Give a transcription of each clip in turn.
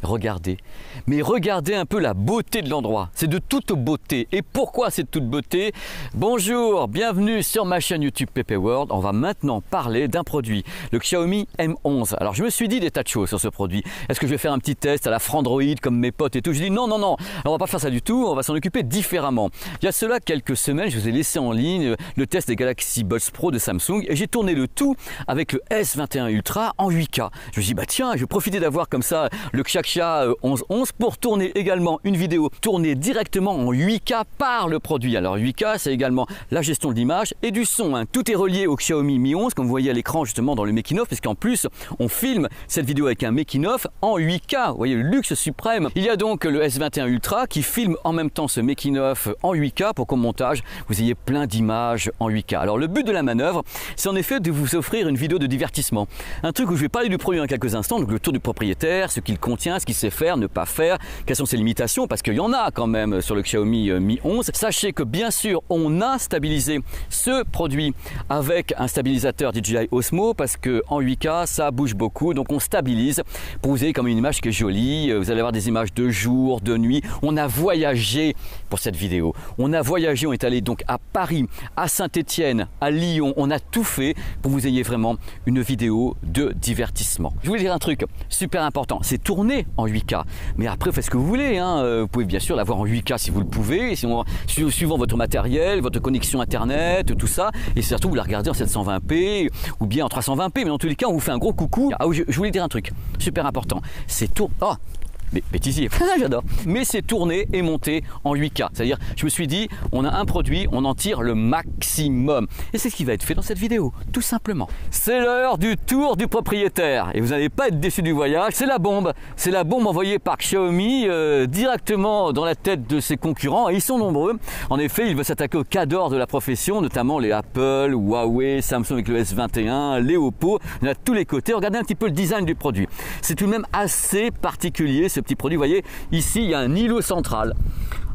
regardez. Mais regardez un peu la beauté de l'endroit. C'est de toute beauté. Et pourquoi c'est de toute beauté? Bonjour, bienvenue sur ma chaîne YouTube Pepe World. On va maintenant parler d'un produit, le Xiaomi M11. Alors je me suis dit des tas de choses sur ce produit. Est-ce que je vais faire un petit test à la Frandroid comme mes potes et tout? Je dis non, on va pas faire ça du tout. On va s'en occuper différemment. Il y a cela quelques semaines, je vous ai laissé en ligne le test des Galaxy Buds Pro de Samsung et j'ai tourné le tout avec le S21 Ultra en 8K. Je me suis dit bah tiens, je vais profiter d'avoir comme ça le Xiaxia 1111 pour tourner également une vidéo tournée directement en 8K par le produit. Alors 8K, c'est également la gestion de l'image et du son. Hein. Tout est relié au Xiaomi Mi 11 comme vous voyez à l'écran justement dans le making of, puisqu'en plus on filme cette vidéo avec un making of en 8K. Vous voyez le luxe suprême. Il y a donc le S21 Ultra qui filme en même temps ce making of en 8K pour qu'au montage vous ayez plein d'images en 8K. Alors le but de la manœuvre, c'est en effet de vous offrir une vidéo de divertissement. Un truc où je vais parler du produit dans quelques instants, donc le tour du propriétaire, ce qu'il contient, ce qu'il sait faire, ne pas faire, quelles sont ses limitations, parce qu'il y en a quand même sur le Xiaomi Mi 11. Sachez que bien sûr, on a stabilisé ce produit avec un stabilisateur DJI Osmo, parce qu'en 8K, ça bouge beaucoup, donc on stabilise pour vous ayez comme une image qui est jolie. Vous allez avoir des images de jour, de nuit. On a voyagé pour cette vidéo. On a voyagé, on est allé donc à Paris, à Saint-Étienne, à Lyon. On a tout fait pour que vous ayez vraiment une vidéo de divertissement. Je voulais dire un truc super important, c'est tourné en 8K. Mais après, faites ce que vous voulez. Hein. Vous pouvez bien sûr l'avoir en 8K si vous le pouvez, suivant votre matériel, votre connexion Internet, tout ça. Et surtout, vous la regardez en 720p ou bien en 320p. Mais dans tous les cas, on vous fait un gros coucou. Ah, je voulais dire un truc super important. C'est tourné. Oh, mais bêtisier, j'adore. Mais c'est tourné et monté en 8K. C'est-à-dire, je me suis dit, on a un produit, on en tire le maximum. Et c'est ce qui va être fait dans cette vidéo, tout simplement. C'est l'heure du tour du propriétaire. Et vous n'allez pas être déçus du voyage. C'est la bombe. C'est la bombe envoyée par Xiaomi directement dans la tête de ses concurrents. Et ils sont nombreux. En effet, il veut s'attaquer aux cadors de la profession, notamment les Apple, Huawei, Samsung avec le S21, les Oppo. Il y en a de tous les côtés. Regardez un petit peu le design du produit. C'est tout de même assez particulier. Ce petit produit, vous voyez, ici il y a un îlot central.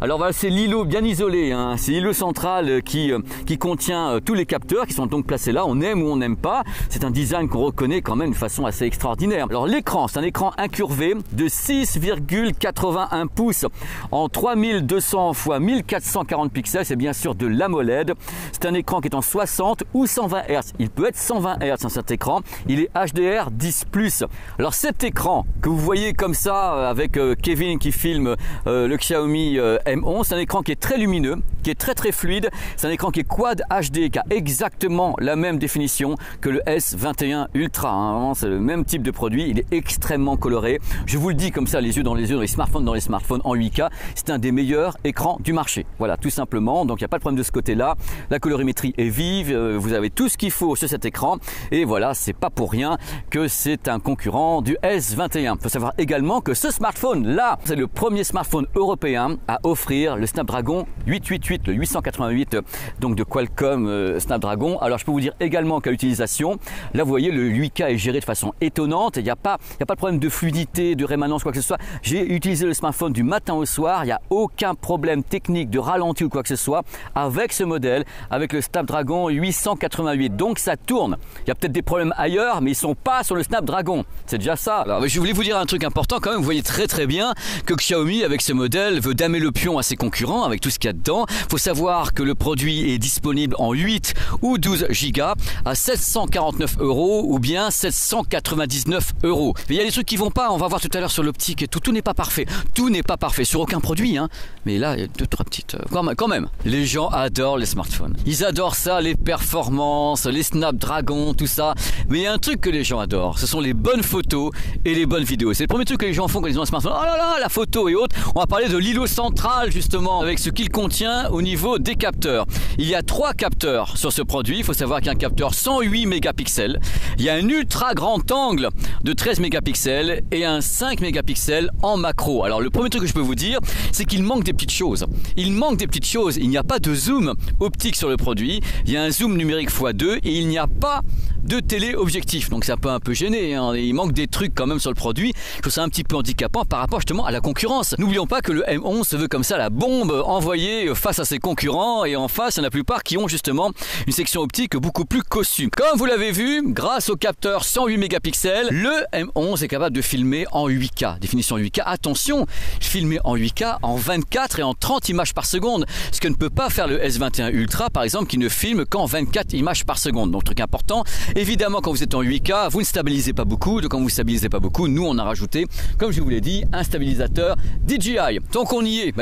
Alors voilà, c'est l'îlot bien isolé, hein. C'est l'îlot central qui contient tous les capteurs qui sont donc placés là. On aime ou on n'aime pas. C'est un design qu'on reconnaît quand même de façon assez extraordinaire. Alors l'écran, c'est un écran incurvé de 6,81 pouces en 3200 x 1440 pixels. C'est bien sûr de l'AMOLED. C'est un écran qui est en 60 ou 120 Hz. Il peut être 120 Hz dans cet écran. Il est HDR10+. Alors cet écran que vous voyez comme ça avec Kevin qui filme le Xiaomi M11, c'est un écran qui est très lumineux, qui est très fluide. C'est un écran qui est Quad HD, qui a exactement la même définition que le S21 Ultra. Hein. C'est le même type de produit. Il est extrêmement coloré. Je vous le dis comme ça, les yeux dans les yeux, dans les smartphones en 8K. C'est un des meilleurs écrans du marché. Voilà, tout simplement. Donc il n'y a pas de problème de ce côté-là. La colorimétrie est vive. Vous avez tout ce qu'il faut sur cet écran. Et voilà, c'est pas pour rien que c'est un concurrent du S21. Il faut savoir également que ce smartphone-là, c'est le premier smartphone européen à offrir le Snapdragon 888, le 888 donc de Qualcomm Snapdragon. Alors je peux vous dire également qu'à l'utilisation, là vous voyez le 8K est géré de façon étonnante. Il n'y a pas de problème de fluidité, de rémanence, quoi que ce soit. J'ai utilisé le smartphone du matin au soir. Il n'y a aucun problème technique de ralenti ou quoi que ce soit avec ce modèle, avec le Snapdragon 888. Donc ça tourne. Il y a peut-être des problèmes ailleurs, mais ils ne sont pas sur le Snapdragon. C'est déjà ça. Alors je voulais vous dire un truc important quand même. Vous voyez très bien que Xiaomi avec ce modèle veut damer le pion à ses concurrents avec tout ce qu'il y a dedans. Il faut savoir que le produit est disponible en 8 ou 12 Go à 749 € ou bien 799 €. Mais il y a des trucs qui vont pas, on va voir tout à l'heure sur l'optique et tout n'est pas parfait. Tout n'est pas parfait sur aucun produit, hein. Mais là, il y a deux, trois petites... Quand même, les gens adorent les smartphones. Ils adorent ça, les performances, les Snapdragon, tout ça. Mais il y a un truc que les gens adorent, ce sont les bonnes photos et les bonnes vidéos. C'est le premier truc que les gens font quand ils ont un smartphone. Oh là là, la photo et autres. On va parler de l'îlot central justement avec ce qu'il contient au niveau des capteurs. Il y a 3 capteurs sur ce produit. Il faut savoir qu'il y a un capteur 108 mégapixels. Il y a un ultra grand angle de 13 mégapixels et un 5 mégapixels en macro. Alors le premier truc que je peux vous dire, c'est qu'il manque des petites choses. Il manque des petites choses. Il n'y a pas de zoom optique sur le produit. Il y a un zoom numérique x2 et il n'y a pas de téléobjectif. Donc ça peut un peu gêner, hein. Il manque des trucs quand même sur le produit. Je trouve ça un petit peu handicapant par rapport justement à la concurrence. N'oublions pas que le M11 se veut comme ça la bombe envoyée face à ses concurrents, et en face il y en a la plupart qui ont justement une section optique beaucoup plus cossue. Comme vous l'avez vu, grâce au capteur 108 mégapixels, le M11 est capable de filmer en 8K, définition 8K. Attention, filmer en 8K en 24 et en 30 images par seconde, ce que ne peut pas faire le S21 Ultra par exemple, qui ne filme qu'en 24 images par seconde. Donc truc important, évidemment quand vous êtes en 8K, vous ne stabilisez pas beaucoup, donc quand vous ne stabilisez pas beaucoup, nous on a rajouté, comme je vous l'ai dit, un stabilisateur DJI. Tant qu'on y est,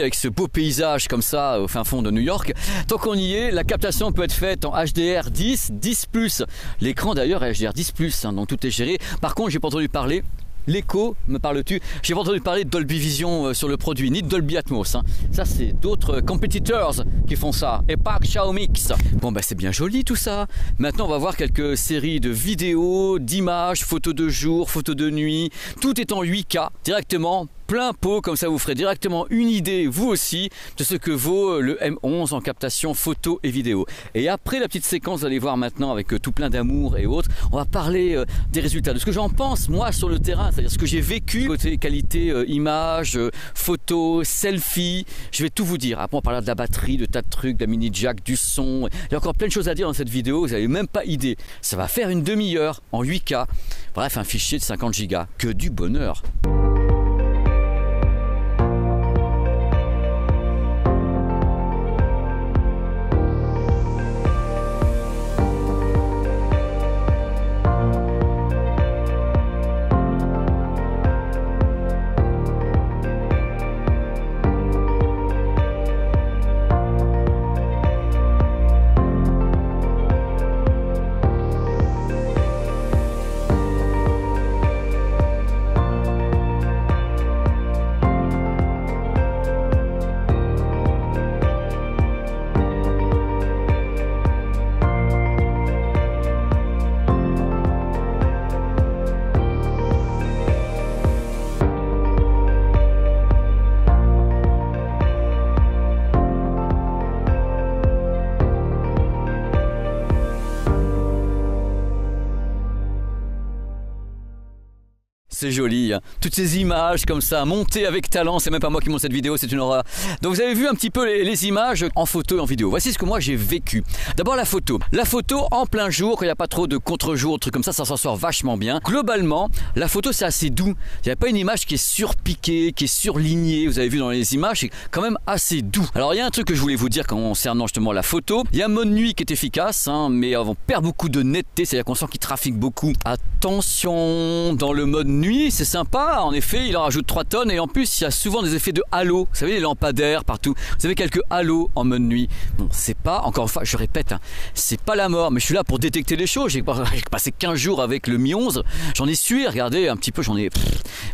avec ce beau paysage comme ça au fin fond de New York, tant qu'on y est, la captation peut être faite en HDR 10, 10+. L'écran d'ailleurs est HDR 10+, donc tout est géré. Par contre, j'ai pas entendu parler. L'écho, me parles-tu? J'ai pas entendu parler de Dolby Vision sur le produit, ni de Dolby Atmos. Ça, c'est d'autres competitors qui font ça, et pas Xiaomi. Bon, bah c'est bien joli tout ça. Maintenant, on va voir quelques séries de vidéos, d'images, photos de jour, photos de nuit. Tout est en 8K, directement, plein pot, comme ça vous ferez directement une idée, vous aussi, de ce que vaut le M11 en captation photo et vidéo. Et après la petite séquence, vous allez voir maintenant avec tout plein d'amour et autres, on va parler des résultats, de ce que j'en pense moi sur le terrain, c'est-à-dire ce que j'ai vécu, côté qualité, image, photo, selfie, je vais tout vous dire. Après on parlera de la batterie, de tas de trucs, de la mini jack, du son, il y a encore plein de choses à dire dans cette vidéo, vous n'avez même pas idée. Ça va faire une demi-heure en 8K, bref un fichier de 50 Go, que du bonheur. C'est joli, hein. Toutes ces images comme ça, montées avec talent, c'est même pas moi qui monte cette vidéo, c'est une horreur. Donc vous avez vu un petit peu les images en photo et en vidéo. Voici ce que moi j'ai vécu. D'abord la photo. La photo en plein jour, quand il n'y a pas trop de contre-jour, trucs comme ça s'en sort vachement bien. Globalement, la photo c'est assez doux. Il n'y a pas une image qui est surpiquée, qui est surlignée. Vous avez vu dans les images, c'est quand même assez doux. Alors il y a un truc que je voulais vous dire concernant justement la photo. Il y a un mode nuit qui est efficace, hein, mais on perd beaucoup de netteté, c'est-à-dire qu'on sent qu'il trafique beaucoup. Attention, dans le mode nuit, c'est sympa, en effet, il en rajoute 3 tonnes et en plus, il y a souvent des effets de halo. Vous savez, les lampadaires partout. Vous avez quelques halos en mode nuit. Bon, c'est pas, encore une fois, je répète, hein, c'est pas la mort, mais je suis là pour détecter les choses. J'ai passé 15 jours avec le Mi 11, j'en ai sué, regardez, un petit peu, j'en ai.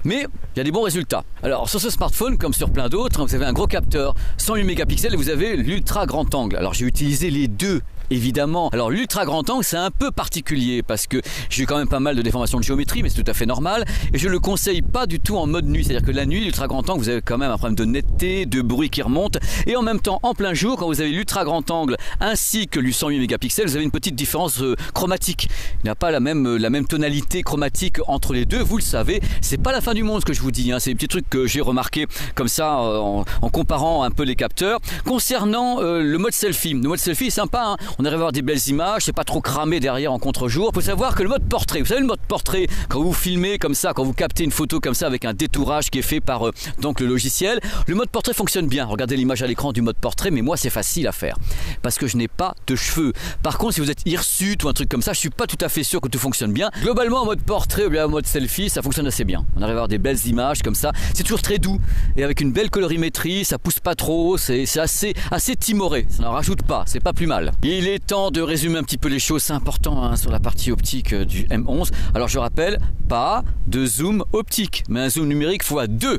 Mais il y a des bons résultats. Alors, sur ce smartphone, comme sur plein d'autres, hein, vous avez un gros capteur, 108 mégapixels et vous avez l'ultra grand angle. Alors, j'ai utilisé les deux. Évidemment. Alors l'ultra grand angle c'est un peu particulier parce que j'ai quand même pas mal de déformations de géométrie, mais c'est tout à fait normal et je le conseille pas du tout en mode nuit, c'est-à-dire que la nuit l'ultra grand angle vous avez quand même un problème de netteté, de bruit qui remonte et en même temps en plein jour quand vous avez l'ultra grand angle ainsi que le 108 mégapixels vous avez une petite différence chromatique. Il n'y a pas la même tonalité chromatique entre les deux, vous le savez, c'est pas la fin du monde ce que je vous dis, hein. C'est des petits trucs que j'ai remarqué comme ça en comparant un peu les capteurs. Concernant le mode selfie est sympa, hein. On arrive à avoir des belles images, c'est pas trop cramé derrière en contre-jour. Il faut savoir que le mode portrait, vous savez le mode portrait, quand vous filmez comme ça, quand vous captez une photo comme ça avec un détourage qui est fait par donc le logiciel, le mode portrait fonctionne bien. Regardez l'image à l'écran du mode portrait, mais moi c'est facile à faire parce que je n'ai pas de cheveux. Par contre, si vous êtes hirsute ou un truc comme ça, je suis pas tout à fait sûr que tout fonctionne bien. Globalement, en mode portrait ou bien en mode selfie, ça fonctionne assez bien. On arrive à avoir des belles images comme ça. C'est toujours très doux et avec une belle colorimétrie, ça pousse pas trop, c'est assez timoré. Ça n'en rajoute pas, c'est pas plus mal. Il est temps de résumer un petit peu les choses, c'est important hein, sur la partie optique du M11. Alors je rappelle, pas de zoom optique, mais un zoom numérique x2.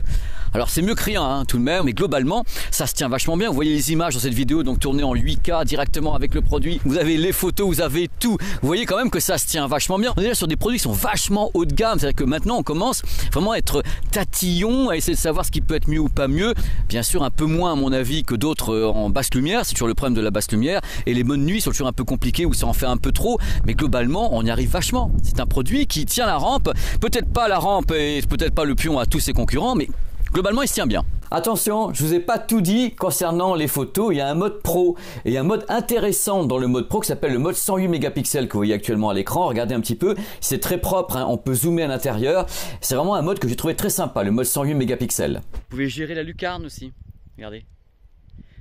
Alors c'est mieux que rien hein, tout de même, mais globalement ça se tient vachement bien. Vous voyez les images dans cette vidéo, donc tournées en 8K directement avec le produit. Vous avez les photos, vous avez tout. Vous voyez quand même que ça se tient vachement bien. On est déjà sur des produits qui sont vachement haut de gamme, c'est-à-dire que maintenant on commence vraiment à être tatillon, à essayer de savoir ce qui peut être mieux ou pas mieux. Bien sûr un peu moins à mon avis que d'autres en basse lumière, c'est toujours le problème de la basse lumière. Et les modes nuit sont toujours un peu compliqués où ça en fait un peu trop, mais globalement on y arrive vachement. C'est un produit qui tient la rampe, peut-être pas la rampe et peut-être pas le pion à tous ses concurrents, mais globalement il se tient bien. Attention, je vous ai pas tout dit concernant les photos, il y a un mode pro et un mode intéressant dans le mode pro qui s'appelle le mode 108 mégapixels que vous voyez actuellement à l'écran. Regardez un petit peu, c'est très propre, hein. On peut zoomer à l'intérieur. C'est vraiment un mode que j'ai trouvé très sympa, le mode 108 mégapixels. Vous pouvez gérer la lucarne aussi, regardez.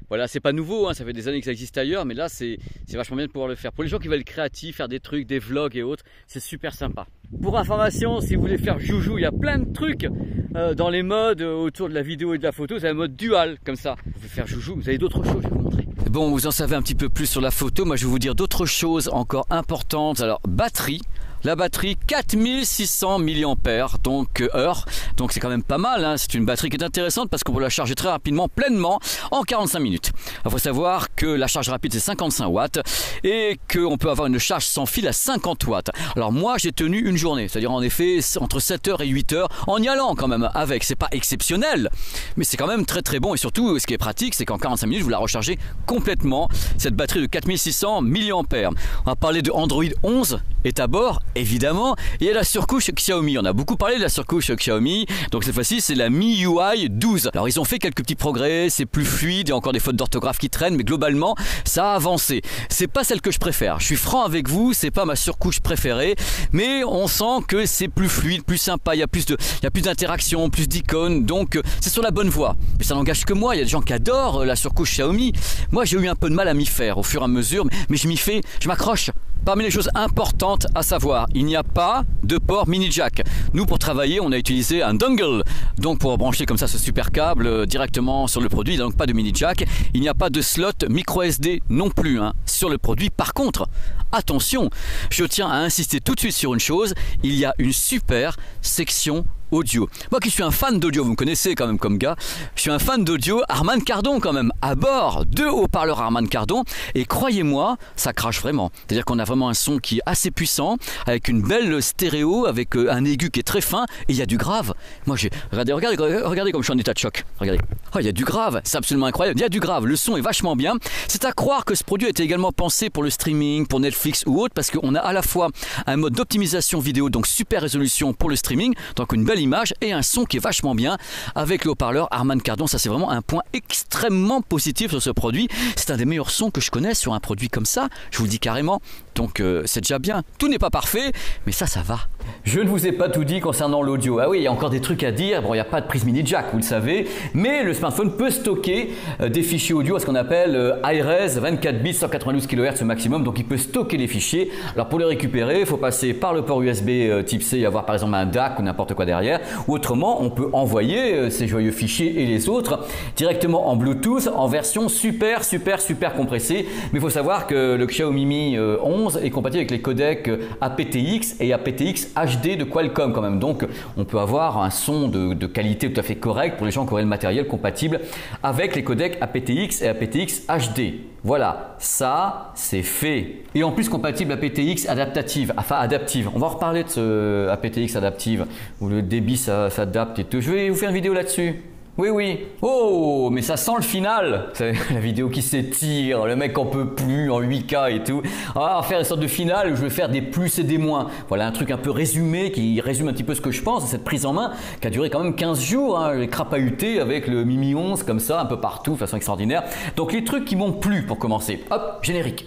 Voilà, c'est pas nouveau, hein, ça fait des années que ça existe ailleurs, mais là c'est vachement bien de pouvoir le faire. Pour les gens qui veulent être créatifs, faire des trucs, des vlogs et autres, c'est super sympa. Pour information, si vous voulez faire joujou, il y a plein de trucs dans les modes autour de la vidéo et de la photo. C'est un mode dual, comme ça. Vous pouvez faire joujou, vous avez d'autres choses, je vais vous montrer. Bon, vous en savez un petit peu plus sur la photo, moi je vais vous dire d'autres choses encore importantes. Alors, batterie. La batterie 4600 mAh, donc heure, donc c'est quand même pas mal, hein. C'est une batterie qui est intéressante parce qu'on peut la charger très rapidement, pleinement, en 45 minutes. Il faut savoir que la charge rapide c'est 55 watts et qu'on peut avoir une charge sans fil à 50 watts. Alors moi j'ai tenu une journée, c'est-à-dire en effet entre 7h et 8h en y allant quand même avec. C'est pas exceptionnel, mais c'est quand même très très bon et surtout ce qui est pratique c'est qu'en 45 minutes vous la rechargez complètement, cette batterie de 4600 mAh. On va parler de Android 11 est à bord. Évidemment, il y a la surcouche Xiaomi. On a beaucoup parlé de la surcouche Xiaomi. Donc cette fois-ci, c'est la MIUI 12. Alors ils ont fait quelques petits progrès, c'est plus fluide, il y a encore des fautes d'orthographe qui traînent, mais globalement, ça a avancé. C'est pas celle que je préfère. Je suis franc avec vous, c'est pas ma surcouche préférée, mais on sent que c'est plus fluide, plus sympa. Il y a plus d'interaction, plus d'icônes. Donc c'est sur la bonne voie. Mais ça n'engage que moi. Il y a des gens qui adorent la surcouche Xiaomi. Moi, j'ai eu un peu de mal à m'y faire au fur et à mesure, mais je m'y fais, je m'accroche. Parmi les choses importantes à savoir, il n'y a pas de port mini jack. Nous, pour travailler, on a utilisé un dongle. Donc pour brancher comme ça ce super câble directement sur le produit, il n'y a donc pas de mini jack. Il n'y a pas de slot micro SD non plus sur le produit. Par contre, attention, je tiens à insister tout de suite sur une chose, il y a une super section audio. Moi qui suis un fan d'audio, vous me connaissez quand même comme gars, je suis un fan d'audio Harman Kardon quand même, à bord, 2 haut-parleurs Harman Kardon, et croyez-moi, ça crache vraiment. C'est-à-dire qu'on a vraiment un son qui est assez puissant, avec une belle stéréo, avec un aigu qui est très fin, et il y a du grave. Moi regardez comme je suis en état de choc, regardez. Oh, il y a du grave, c'est absolument incroyable, il y a du grave, le son est vachement bien. C'est à croire que ce produit a été également pensé pour le streaming, pour Netflix ou autre, parce qu'on a à la fois un mode d'optimisation vidéo, donc super résolution pour le streaming, donc une belle image et un son qui est vachement bien avec le haut-parleur Harman Kardon. Ça c'est vraiment un point extrêmement positif sur ce produit. C'est un des meilleurs sons que je connais sur un produit comme ça, je vous le dis carrément. Donc c'est déjà bien. Tout n'est pas parfait, mais ça va. Je ne vous ai pas tout dit concernant l'audio. Ah oui, il y a encore des trucs à dire. Bon, il n'y a pas de prise mini jack, vous le savez, mais le smartphone peut stocker des fichiers audio à ce qu'on appelle iRes 24 bits 192 kHz maximum. Donc il peut stocker les fichiers. Alors pour les récupérer, il faut passer par le port USB type C et avoir par exemple un DAC ou n'importe quoi derrière. Ou autrement, on peut envoyer ces joyeux fichiers et les autres directement en Bluetooth en version super compressée. Mais il faut savoir que le Xiaomi Mi 11 est compatible avec les codecs aptX et aptX HD de Qualcomm quand même. Donc on peut avoir un son de qualité tout à fait correcte pour les gens qui auraient le matériel compatible avec les codecs aptX et aptX HD. Voilà, ça c'est fait. Et en plus compatible aptX adaptative, enfin adaptive. On va en reparler de ce aptX adaptive où le débit s'adapte et tout. Je vais vous faire une vidéo là-dessus. Oui. Oh, mais ça sent le final. C'est la vidéo qui s'étire, le mec en peut plus en 8K et tout. On va faire une sorte de finale où je vais faire des plus et des moins. Voilà un truc un peu résumé qui résume un petit peu ce que je pense de cette prise en main qui a duré quand même 15 jours. J'ai crapahuté avec le Mi Mi 11 comme ça, un peu partout, de façon extraordinaire. Donc les trucs qui m'ont plu pour commencer. Hop, générique.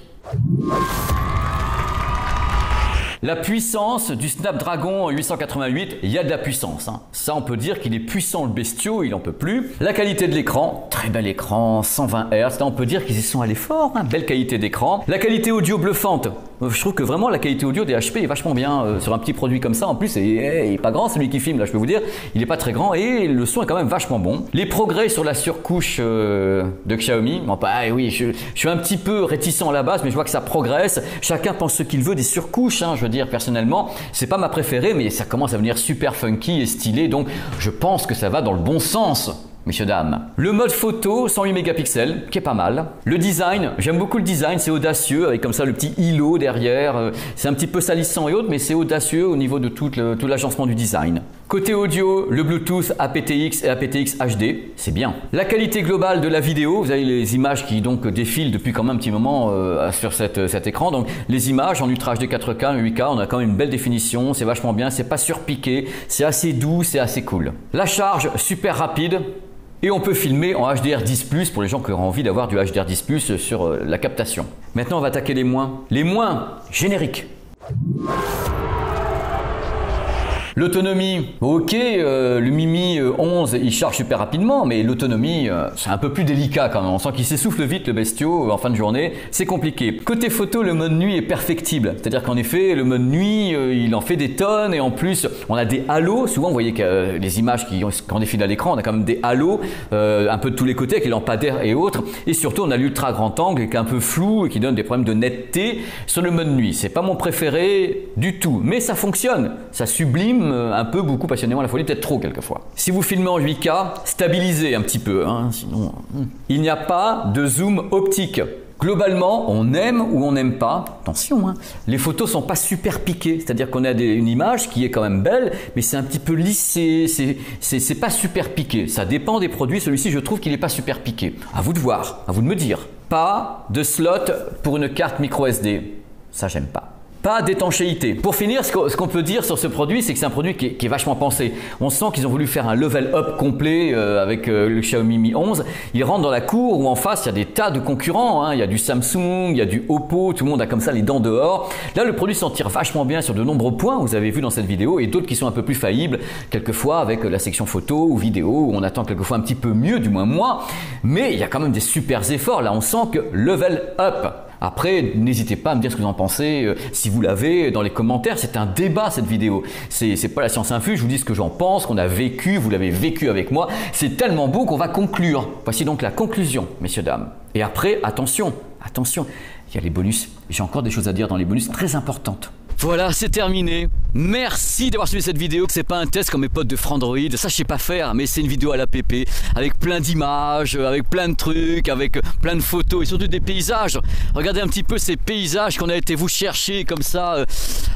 La puissance du Snapdragon 888, il y a de la puissance. Ça, on peut dire qu'il est puissant le bestiau, il n'en peut plus. La qualité de l'écran, très bel écran, 120 Hz. Là, on peut dire qu'ils y sont allés fort, belle qualité d'écran. La qualité audio bluffante. Je trouve que vraiment la qualité audio des HP est vachement bien sur un petit produit comme ça. En plus, il est pas grand celui qui filme, là, je peux vous dire. Il n'est pas très grand et le son est quand même vachement bon. Les progrès sur la surcouche de Xiaomi. Bon, bah, oui, je suis un petit peu réticent à la base, mais je vois que ça progresse. Chacun pense ce qu'il veut des surcouches. Je veux dire, personnellement, c'est pas ma préférée, mais ça commence à venir super funky et stylé. Donc, je pense que ça va dans le bon sens. Messieurs, dames. Le mode photo, 108 mégapixels, qui est pas mal. Le design, j'aime beaucoup le design, c'est audacieux, avec comme ça le petit îlot derrière. C'est un petit peu salissant et autres, mais c'est audacieux au niveau de tout l'agencement du design. Côté audio, le Bluetooth aptX et aptX HD, c'est bien. La qualité globale de la vidéo, vous avez les images qui donc défilent depuis quand même un petit moment sur cet écran. Donc les images en Ultra HD 4K, 8K, on a quand même une belle définition, c'est vachement bien, c'est pas surpiqué, c'est assez doux, c'est assez cool. La charge, super rapide. Et on peut filmer en HDR10+, pour les gens qui auront envie d'avoir du HDR10+, sur la captation. Maintenant, on va attaquer les moins. Les moins génériques. L'autonomie, ok, le Mimi 11 il charge super rapidement, mais l'autonomie c'est un peu plus délicat quand même. On sent qu'il s'essouffle vite le bestiau en fin de journée, c'est compliqué. Côté photo, le mode nuit est perfectible, c'est-à-dire qu'en effet le mode nuit il en fait des tonnes et en plus on a des halos. Souvent vous voyez que les images qui défilent à l'écran, on a quand même des halos un peu de tous les côtés avec les lampadaires et autres. Et surtout on a l'ultra grand angle qui est un peu flou et qui donne des problèmes de netteté sur le mode nuit. C'est pas mon préféré du tout, mais ça fonctionne, ça sublime un peu, beaucoup, passionnément la folie, peut-être trop quelquefois. Si vous filmez en 8K, stabilisez un petit peu, hein, sinon... Il n'y a pas de zoom optique. Globalement, on aime ou on n'aime pas, attention, hein, les photos sont pas super piquées, c'est-à-dire qu'on a une image qui est quand même belle, mais c'est un petit peu lissé, c'est pas super piqué. Ça dépend des produits, celui-ci je trouve qu'il n'est pas super piqué. À vous de voir, à vous de me dire. Pas de slot pour une carte micro SD, ça j'aime pas. Pas d'étanchéité. Pour finir, ce qu'on peut dire sur ce produit, c'est que c'est un produit qui est vachement pensé. On sent qu'ils ont voulu faire un level up complet avec le Xiaomi Mi 11. Ils rentrent dans la cour où en face, il y a des tas de concurrents. Hein. Il y a du Samsung, il y a du Oppo, tout le monde a comme ça les dents dehors. Là, le produit s'en tire vachement bien sur de nombreux points, vous avez vu dans cette vidéo, et d'autres qui sont un peu plus faillibles, quelquefois avec la section photo ou vidéo, où on attend quelquefois un petit peu mieux, du moins moi. Mais il y a quand même des super efforts. Là, on sent que level up. Après, n'hésitez pas à me dire ce que vous en pensez, si vous l'avez, dans les commentaires. C'est un débat cette vidéo. C'est pas la science infuse, je vous dis ce que j'en pense, qu'on a vécu, vous l'avez vécu avec moi. C'est tellement beau qu'on va conclure. Voici donc la conclusion, messieurs, dames. Et après, attention, attention, il y a les bonus. J'ai encore des choses à dire dans les bonus très importantes. Voilà, c'est terminé. Merci d'avoir suivi cette vidéo. C'est pas un test comme mes potes de Frandroid, ça je sais pas faire, mais c'est une vidéo à la pépé, avec plein d'images, avec plein de trucs, avec plein de photos et surtout des paysages. Regardez un petit peu ces paysages qu'on a été vous chercher comme ça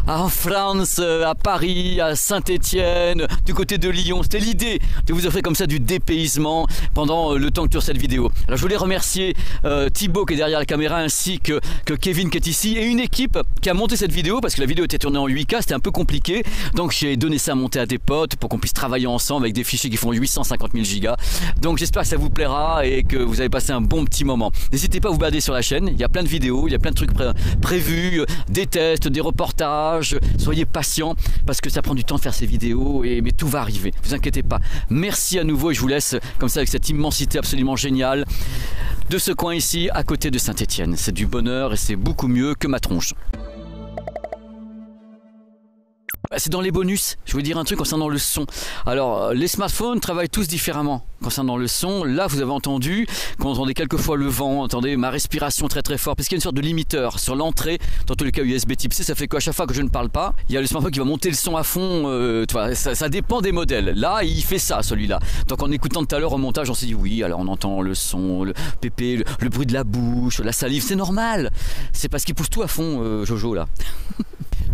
en France, à Paris, à Saint-Étienne, du côté de Lyon. C'était l'idée de vous offrir comme ça du dépaysement pendant le temps que dure cette vidéo. Alors je voulais remercier Thibaut qui est derrière la caméra ainsi que Kevin qui est ici et une équipe qui a monté cette vidéo parce que la vidéo était tournée en 8K, c'était un peu compliqué, donc j'ai donné ça à monter à des potes pour qu'on puisse travailler ensemble avec des fichiers qui font 850 000 gigas. Donc j'espère que ça vous plaira et que vous avez passé un bon petit moment. N'hésitez pas à vous balader sur la chaîne, il y a plein de vidéos, il y a plein de trucs prévus, des tests, des reportages. Soyez patients parce que ça prend du temps de faire ces vidéos, mais tout va arriver, vous inquiétez pas. Merci à nouveau et je vous laisse comme ça avec cette immensité absolument géniale de ce coin ici à côté de Saint-Étienne. C'est du bonheur et c'est beaucoup mieux que ma tronche. C'est dans les bonus, je vais vous dire un truc concernant le son. Alors, les smartphones travaillent tous différemment concernant le son. Là, vous avez entendu, quand vous entendez quelquefois le vent, entendez ma respiration très très fort, parce qu'il y a une sorte de limiteur sur l'entrée, dans tous les cas USB type C, ça fait qu'à chaque fois que je ne parle pas, il y a le smartphone qui va monter le son à fond, ça dépend des modèles. Là, il fait ça, celui-là. Donc en écoutant tout à l'heure au montage, on s'est dit oui, alors on entend le son, le pépé, le bruit de la bouche, la salive, c'est normal. C'est parce qu'il pousse tout à fond, Jojo, là.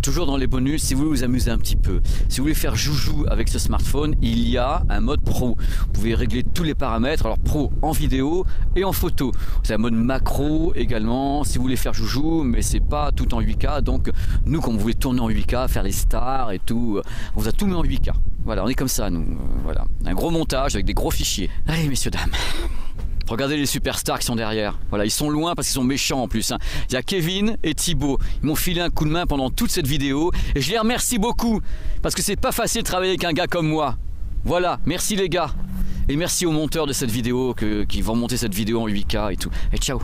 Toujours dans les bonus, si vous voulez vous amuser un petit peu, si vous voulez faire joujou avec ce smartphone, il y a un mode pro. Vous pouvez régler tous les paramètres, alors pro en vidéo et en photo. C'est un mode macro également, si vous voulez faire joujou, mais c'est pas tout en 8K. Donc nous, quand vous voulez tourner en 8K, faire les stars et tout, on vous a tout mis en 8K. Voilà, on est comme ça nous, voilà. Un gros montage avec des gros fichiers. Allez messieurs, dames. Regardez les superstars qui sont derrière. Voilà, ils sont loin parce qu'ils sont méchants en plus. Il y a Kevin et Thibaut. Ils m'ont filé un coup de main pendant toute cette vidéo. Et je les remercie beaucoup. Parce que c'est pas facile de travailler avec un gars comme moi. Voilà, merci les gars. Et merci aux monteurs de cette vidéo qui vont monter cette vidéo en 8K et tout. Et ciao.